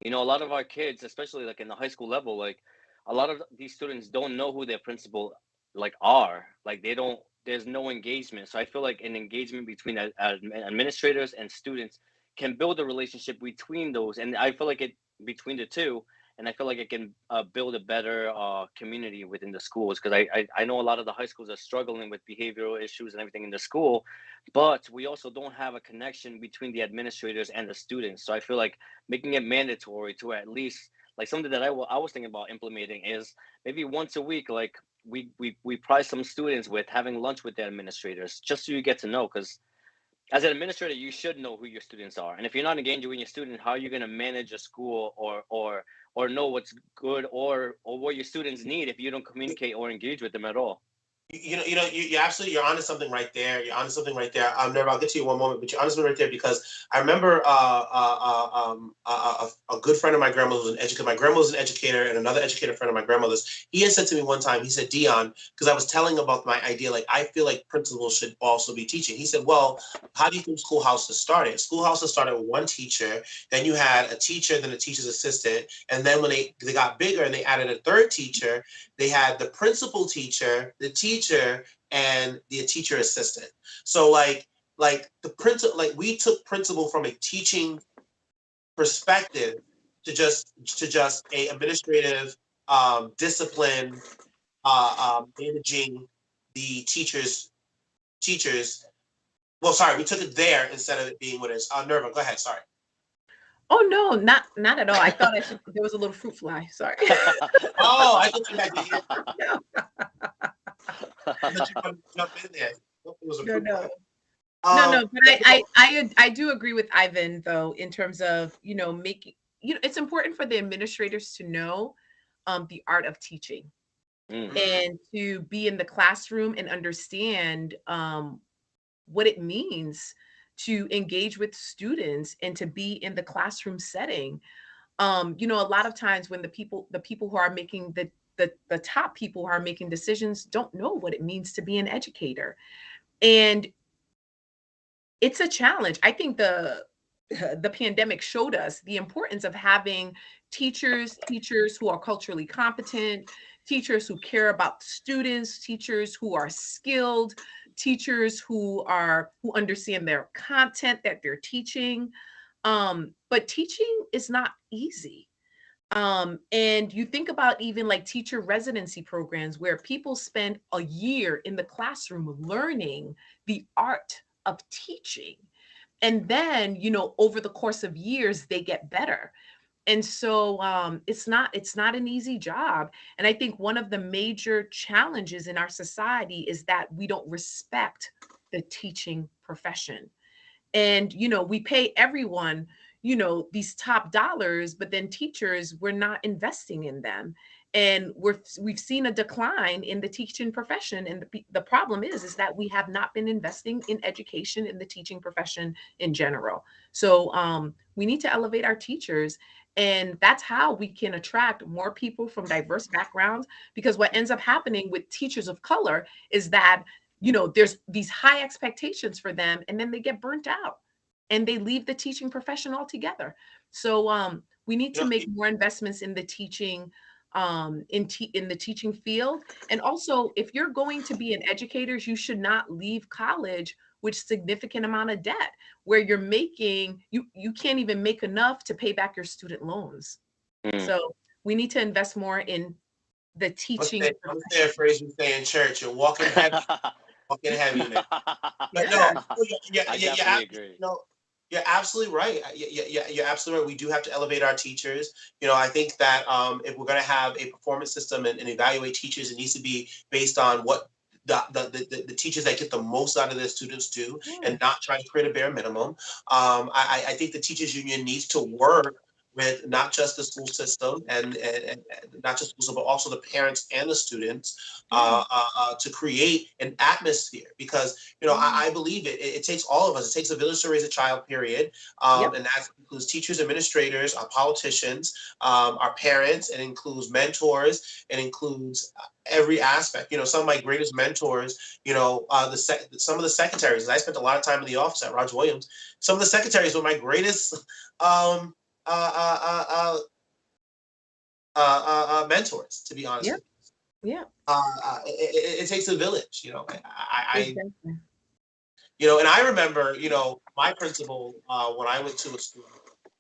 A lot of our kids, especially like in the high school level, like a lot of these students don't know who their principal like are. Like they don't. There's no engagement. So I feel like an engagement between administrators and students can build a relationship between those, and I feel like it between the two, and I feel like it can build a better community within the schools, because I know a lot of the high schools are struggling with behavioral issues and everything in the school, but we also don't have a connection between the administrators and the students. So I feel like making it mandatory to at least like something that I was thinking about implementing is maybe once a week, like we prize some students with having lunch with their administrators, just so you get to know, because as an administrator, you should know who your students are. And if you're not engaging with your student, how are you going to manage a school or know what's good or what your students need if you don't communicate or engage with them at all? You're absolutely, you're onto something right there. You're onto something right there. Nirva, I'll get to you in one moment, but you're onto something right there because I remember a good friend of my grandmother was an educator. My grandma was an educator, and another educator friend of my grandmother's. He had said to me one time, he said, Dion, because I was telling about my idea, like I feel like principals should also be teaching. He said, well, how do you think schoolhouses started? Schoolhouses started with one teacher, then you had a teacher, then a teacher's assistant, and then when they got bigger and they added a third teacher, they had the principal teacher, the teacher, and the teacher assistant. So like the principal, like we took principal from a teaching perspective to just a administrative discipline, managing the teachers. Well, sorry, we took it there instead of it being what it is. Nirva, go ahead. Sorry. Oh no, not at all. I thought there was a little fruit fly. Sorry. Oh, I thought you had your ear. No, I thought you wanted to jump in there. It was a no, fruit no. fly. No, but Yeah, I do agree with Ivan though in terms of making it's important for the administrators to know the art of teaching Mm. and to be in the classroom and understand what it means to engage with students and to be in the classroom setting. A lot of times when the people who are making the top people who are making decisions don't know what it means to be an educator. And it's a challenge. I think the pandemic showed us the importance of having teachers who are culturally competent, teachers who care about students, teachers who are skilled, teachers who understand their content that they're teaching. But teaching is not easy. And you think about even like teacher residency programs where people spend a year in the classroom learning the art of teaching. And then, over the course of years, they get better. And so it's not an easy job. And I think one of the major challenges in our society is that we don't respect the teaching profession. And we pay everyone these top dollars, but then teachers, we're not investing in them. And we've seen a decline in the teaching profession, and the problem is that we have not been investing in education in the teaching profession in general. So we need to elevate our teachers, and that's how we can attract more people from diverse backgrounds, because what ends up happening with teachers of color is that there's these high expectations for them, and then they get burnt out and they leave the teaching profession altogether. So we need you to know, make more investments in the teaching, in the teaching field. And also, if you're going to be an educator, you should not leave college with significant amount of debt where you can't even make enough to pay back your student loans. Mm. So we need to invest more in the teaching what's that profession. phrase we say in church? You're walking heavy, man. But no, Yeah. I definitely agree. you're absolutely right. You're absolutely right. We do have to elevate our teachers. I think that if we're going to have a performance system and evaluate teachers, it needs to be based on what the teachers that get the most out of their students do, Yeah. and not try to create a bare minimum. I think the teachers union needs to work with not just the school system and not just schools, but also the parents and the students Yeah. to create an atmosphere, because Mm. I believe it takes all of us. It takes a village to raise a child, period. Yep. And that includes teachers, administrators, our politicians, our parents. It includes mentors. It includes every aspect. Some of my greatest mentors, some of the secretaries. I spent a lot of time in the office at Roger Williams. Some of the secretaries were my greatest um, uh, uh, uh, mentors, to be honest Yep. with Yeah. you. It takes a village. Exactly. And I remember, my principal, when I went to a school,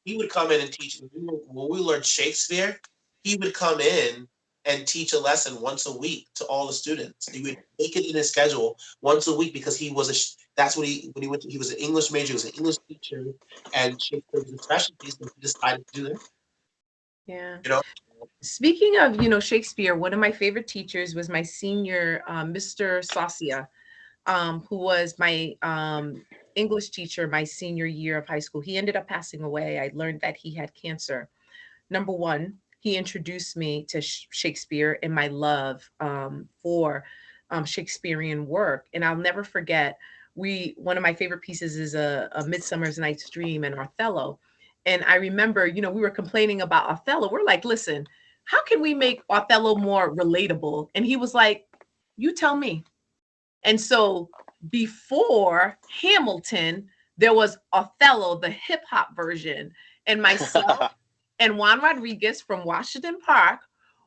he would come in and teach. When we learned Shakespeare, he would come in and teach a lesson once a week to all the students. He would make it in his schedule once a week because he was that's what when he went he was an English major, he was an English teacher, and Shakespeare was a specialty, so he decided to do that. Yeah. You know, Speaking of, Shakespeare, one of my favorite teachers was my senior, Mr. Saucia, who was my English teacher my senior year of high school. He ended up passing away. I learned that he had cancer. Number one, he introduced me to Shakespeare and my love for Shakespearean work. And I'll never forget, one of my favorite pieces is a Midsummer's Night's Dream and Othello. And I remember, we were complaining about Othello. We're like, listen, how can we make Othello more relatable? And he was like, you tell me. And so before Hamilton, there was Othello, the hip hop version. And myself and Juan Rodriguez from Washington Park,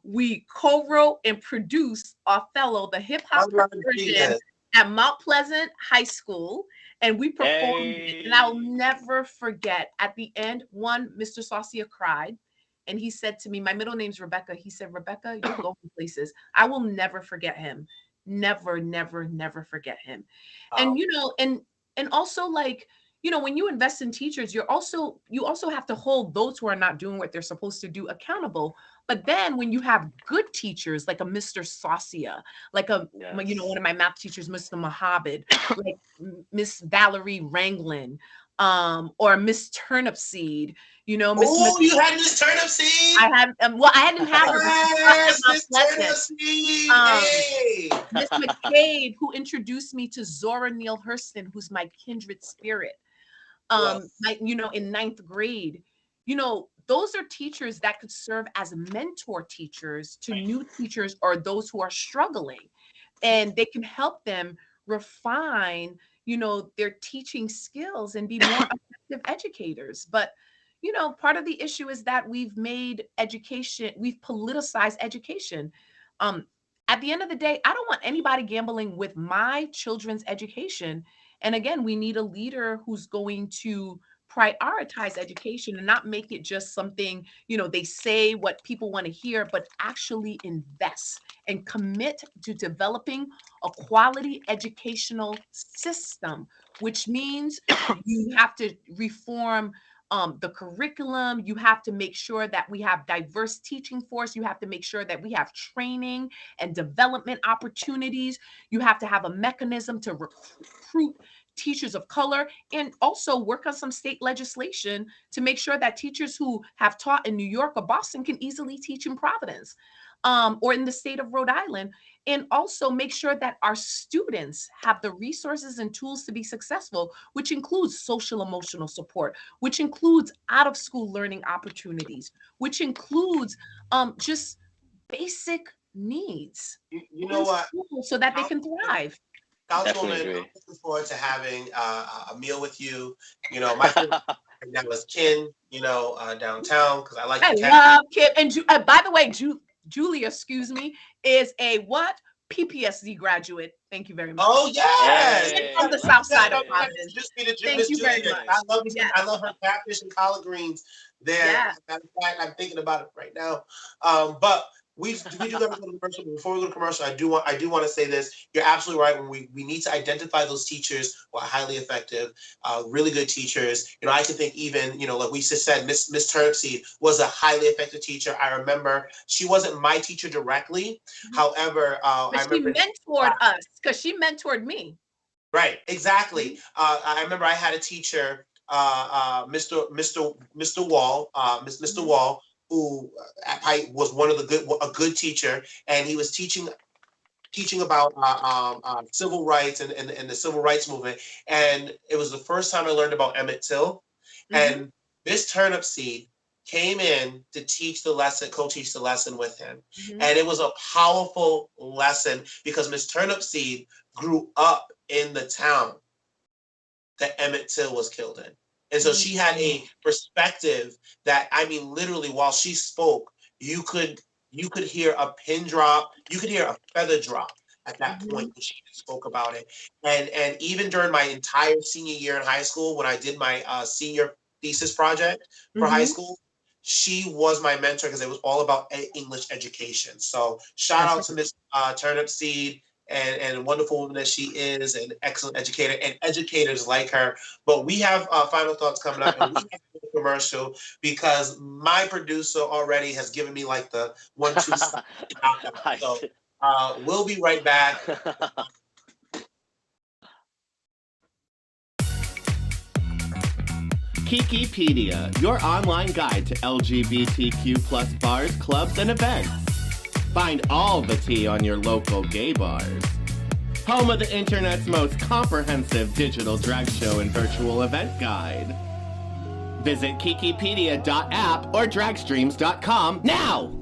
we co-wrote and produced Othello, the hip hop version at Mount Pleasant High School. And we performed it. And I'll never forget, at the end, Mr. Saucia cried. And he said to me, my middle name's Rebecca. He said, Rebecca, you're going places. I will never forget him. Never, never, never forget him. And, and also, like, when you invest in teachers, you also have to hold those who are not doing what they're supposed to do accountable. But then when you have good teachers, like a Mr. Saucia, like one of my math teachers, Mr. Mohammed, like Miss Valerie Ranglin, or Miss Turnipseed, you had Miss Turnipseed? I had, I didn't have her. Yes, Miss Turnipseed. Miss McCabe, who introduced me to Zora Neale Hurston, who's my kindred spirit. In ninth grade, those are teachers that could serve as mentor teachers to new teachers or those who are struggling, and they can help them refine, their teaching skills and be more effective educators. But, part of the issue is that we've politicized education. At the end of the day, I don't want anybody gambling with my children's education. And again, we need a leader who's going to prioritize education and not make it just something, they say what people want to hear, but actually invest and commit to developing a quality educational system, which means you have to reform the curriculum. You have to make sure that we have diverse teaching force. You have to make sure that we have training and development opportunities. You have to have a mechanism to recruit teachers of color, and also work on some state legislation to make sure that teachers who have taught in New York or Boston can easily teach in Providence, or in the state of Rhode Island. And also make sure that our students have the resources and tools to be successful, which includes social emotional support, which includes out of school learning opportunities, which includes just basic needs. You know what? So that they can thrive. Councilwoman, I'm looking forward to having a meal with you. My favorite right now is Kin, downtown, because I like love Kin. And by the way, Julia, excuse me, is a what? PPSD graduate. Thank you very much. Oh, yes. From the south side of Providence. Thank you very much. I love her catfish and collard greens there. Yeah. Matter of fact, I'm thinking about it right now. But we do got to go to commercial. Before we go to commercial, I do want to say this. You're absolutely right. When we need to identify those teachers who are highly effective, really good teachers. I can think even, like we just said, Miss Turnipseed was a highly effective teacher. I remember she wasn't my teacher directly. However, but she mentored us, because she mentored me. Right, exactly. I remember I had a teacher, Mr. Wall, Mr. Wall, who was a good teacher, and he was teaching about civil rights and the civil rights movement. And it was the first time I learned about Emmett Till. And Miss Turnipseed came in to co-teach the lesson with him. And it was a powerful lesson because Miss Turnipseed grew up in the town that Emmett Till was killed in. And so she had a perspective that, literally, while she spoke, you could hear a pin drop, you could hear a feather drop at that point when she spoke about it. And even during my entire senior year in high school, when I did my senior thesis project for high school, she was my mentor because it was all about English education. So shout out to Miss Turnipseed. And wonderful woman that she is, an excellent educator, and educators like her. But we have final thoughts coming up, and we have to do a commercial because my producer already has given me like the 1-2. So we'll be right back. Kikipedia, your online guide to LGBTQ+ bars, clubs, and events. Find all the tea on your local gay bars. home of the internet's most comprehensive digital drag show and virtual event guide. Visit kikipedia.app or dragstreams.com now!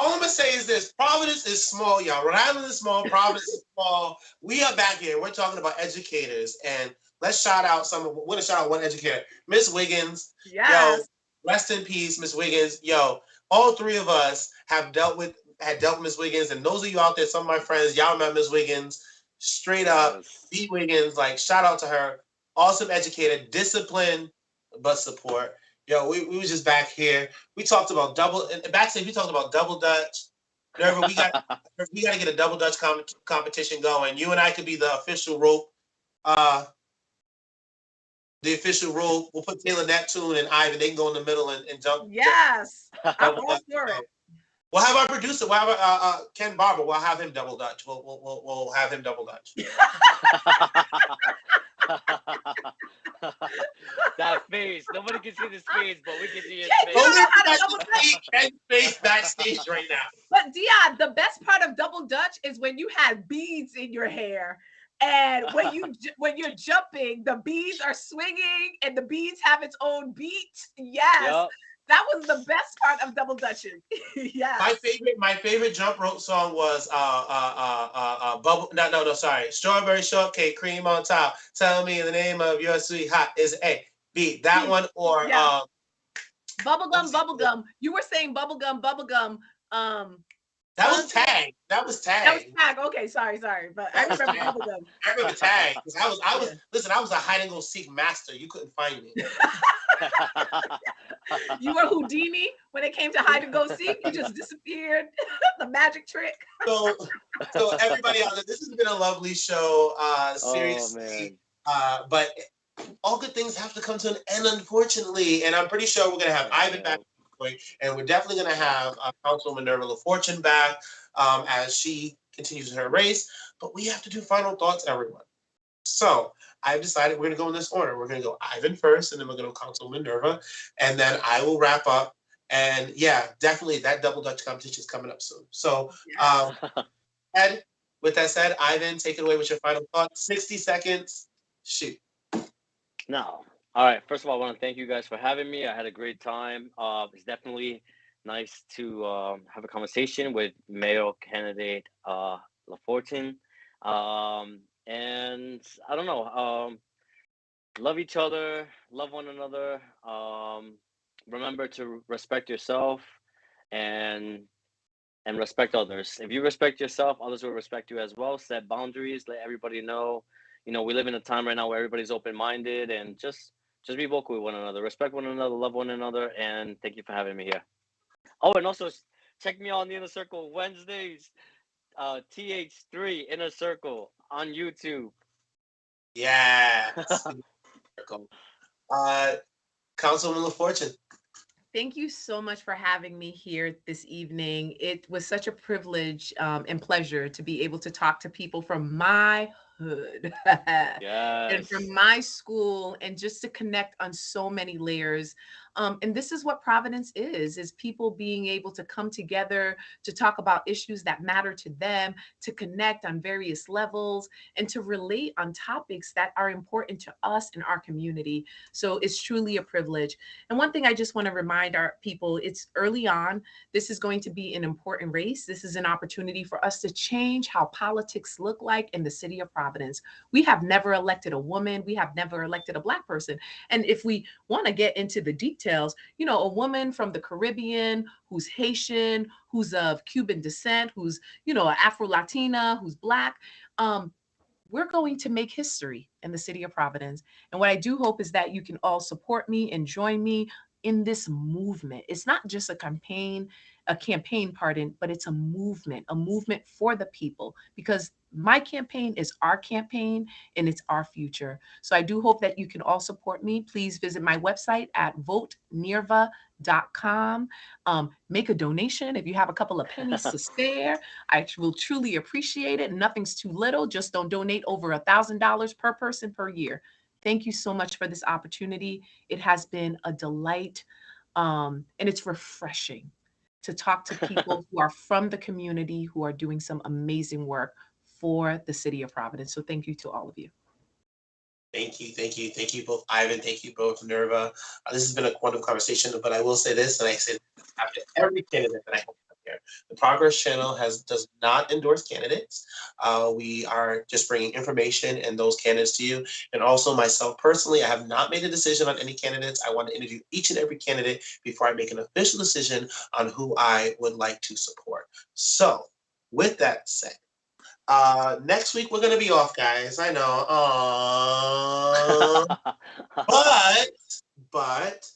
All I'm gonna say is this: Providence is small, y'all. Rhode Island is small. Providence is small. We are back here. We're talking about educators, and let's shout out some. We're gonna shout out one educator, Miss Wiggins. Yes. Yo, rest in peace, Miss Wiggins. Yo, all three of us had dealt with Miss Wiggins, and those of you out there, some of my friends, y'all remember Miss Wiggins. Straight up, B. Wiggins. Like, shout out to her. Awesome educator, discipline, but support. Yo, we was just back here. We talked about backstage. We talked about double dutch. Nirva, we got to get a double dutch competition going. You and I could be the official rope. The official rope. We'll put Taylor Neptune and Ivan. They can go in the middle and jump. Yes, I'm all for it. We'll have our producer. We'll have Ken Barber. We'll have him double dutch. We'll have him double dutch. That face. Nobody can see this face, but we can see his face. Ken's face backstage right now. But Dion, the best part of double dutch is when you have beads in your hair, and when you're jumping, the beads are swinging, and the beads have its own beat. Yes. Yep. That was the best part of double dutching. Yeah. My favorite jump rope song was Strawberry Shortcake Cream on Top. Tell me the name of your sweetheart is A. B. That one or Bubblegum. You were saying bubblegum. That was tag. That was tag. Okay, sorry. But I remember bubblegum. I remember tag. I was a hide and go seek master. You couldn't find me. You were Houdini when it came to hide and go seek. You just disappeared. The magic trick. So everybody out there, this has been a lovely show. Seriously, but all good things have to come to an end, unfortunately. And I'm pretty sure we're gonna have Ivan back, and we're definitely gonna have Councilwoman Nirva LaFortune back as she continues her race. But we have to do final thoughts, everyone. So I've decided we're going to go in this order. We're going to go Ivan first, and then we're going to go Councilwoman Nirva, and then I will wrap up. And yeah, definitely that double Dutch competition is coming up soon. So, Ed, with that said, Ivan, take it away with your final thoughts. 60 seconds. Shoot. No. All right. First of all, I want to thank you guys for having me. I had a great time. It's definitely nice to have a conversation with mayoral candidate LaFortune. And I don't know. Love each other, love one another. Remember to respect yourself and respect others. If you respect yourself, others will respect you as well. Set boundaries. Let everybody know. You know, we live in a time right now where everybody's open-minded, and just be vocal with one another, respect one another, love one another, and thank you for having me here. Oh, and also check me out on the Inner Circle Wednesdays. TH3 Inner Circle on YouTube. Yes. Councilwoman LaFortune. Thank you so much for having me here this evening. It was such a privilege and pleasure to be able to talk to people from my hood and from my school, and just to connect on so many layers. And this is what Providence is people being able to come together to talk about issues that matter to them, to connect on various levels, and to relate on topics that are important to us and our community. So it's truly a privilege. And one thing I just want to remind our people, it's early on. This is going to be an important race. This is an opportunity for us to change how politics look like in the city of Providence. We have never elected a woman. We have never elected a Black person. And if we want to get into the details, you know, a woman from the Caribbean who's Haitian, who's of Cuban descent, who's, you know, Afro-Latina, who's Black, we're going to make history in the city of Providence. And what I do hope is that you can all support me and join me in this movement. It's not just a campaign, pardon, but it's a movement for the people, because my campaign is our campaign and it's our future. So I do hope that you can all support me. Please visit my website at votenirva.com. Make a donation if you have a couple of pennies to spare. I will truly appreciate it. Nothing's too little. Just don't donate over $1,000 per person per year. Thank you so much for this opportunity. It has been a delight, and it's refreshing to talk to people who are from the community, who are doing some amazing work for the city of Providence. So thank you to all of you. Thank you both, Ivan. Thank you both, Nirva. This has been a wonderful conversation, but I will say this, and I say after every candidate that I have here, the Progress Channel does not endorse candidates. We are just bringing information and those candidates to you. And also myself personally, I have not made a decision on any candidates. I want to interview each and every candidate before I make an official decision on who I would like to support. So with that said, next week we're gonna be off, guys. I know. But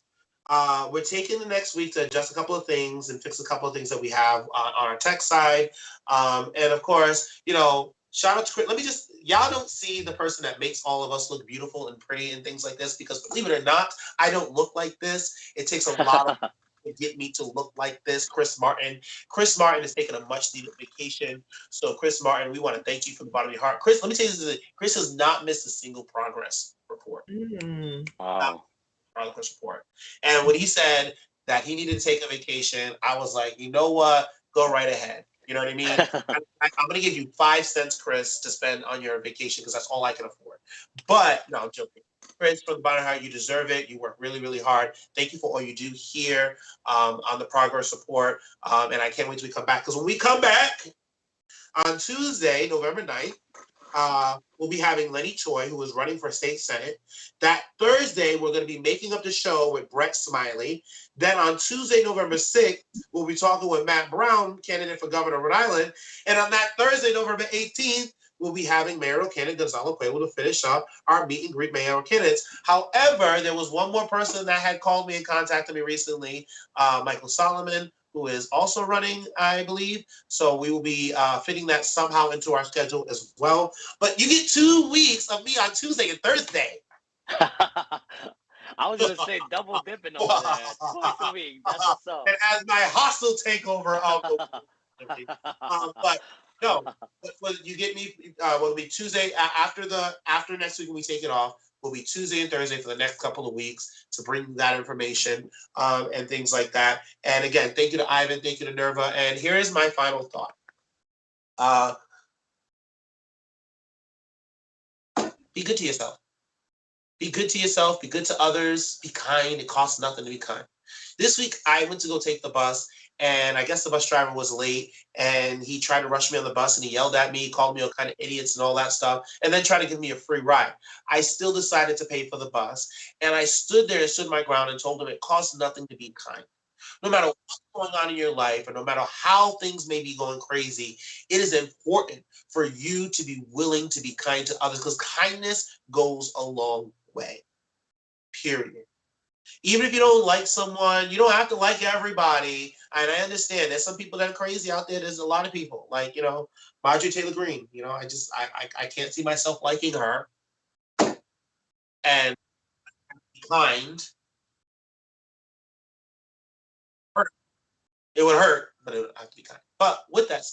we're taking the next week to adjust a couple of things and fix a couple of things that we have on our tech side. And of course, you know, shout out to Chris. Let me just, y'all don't see the person that makes all of us look beautiful and pretty and things like this, because believe it or not, I don't look like this. It takes a lot of to get me to look like this. Chris Martin is taking a much needed vacation. So Chris Martin, we want to thank you from the bottom of your heart. Chris, let me tell you this, Chris has not missed a single progress report. Wow. Progress report. And when he said that he needed to take a vacation, I was like, you know what? Go right ahead. You know what I mean? I'm going to give you 5 cents, Chris, to spend on your vacation, because that's all I can afford. But no, I'm joking. Chris, from the bottom of your heart, you deserve it. You work really, really hard. Thank you for all you do here on the progress report. And I can't wait till we come back, because when we come back on Tuesday, November 9th, we'll be having Lenny Choi, who is running for state senate. That Thursday, we're going to be making up the show with Brett Smiley. Then on Tuesday, November 6th, we'll be talking with Matt Brown, candidate for governor of Rhode Island. And on that Thursday, November 18th, we'll be having mayoral candidate Gonzalo Cuevo to finish up our meet and greet mayoral candidates. However, there was one more person that had called me and contacted me recently, Michael Solomon, who is also running, I believe. So we will be fitting that somehow into our schedule as well. But you get 2 weeks of me on Tuesday and Thursday. I was going to say double dipping over there. Twice a week. That's what's up. And as my hostile takeover of the but No, but you get me. Will be Tuesday after next week when we take it off. Will be Tuesday and Thursday for the next couple of weeks to bring that information and things like that. And again, thank you to Ivan, thank you to Nirva. And here is my final thought. Be good to yourself. Be good to yourself. Be good to others. Be kind. It costs nothing to be kind. This week, I went to go take the bus, and I guess the bus driver was late, and he tried to rush me on the bus, and he yelled at me, called me all kind of idiots and all that stuff, and then tried to give me a free ride. I still decided to pay for the bus, and I stood there and stood my ground and told him it costs nothing to be kind. No matter what's going on in your life, or no matter how things may be going crazy, it is important for you to be willing to be kind to others, because kindness goes a long way. Period. Even if you don't like someone, you don't have to like everybody. And I understand there's some people that are crazy out there. There's a lot of people like, Marjorie Taylor Greene. I can't see myself liking her. And kind, it would hurt, but it would have to be kind. But with that,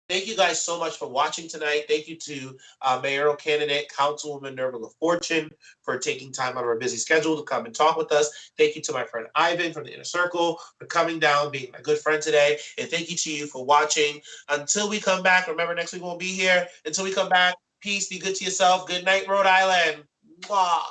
thank you guys so much for watching tonight. Thank you to mayoral candidate, Councilwoman Nirva LaFortune, for taking time out of her busy schedule to come and talk with us. Thank you to my friend Ivan from the Inner Circle for coming down, being my good friend today. And thank you to you for watching. Until we come back, remember next week we'll be here. Until we come back, peace, be good to yourself. Good night, Rhode Island. Mwah.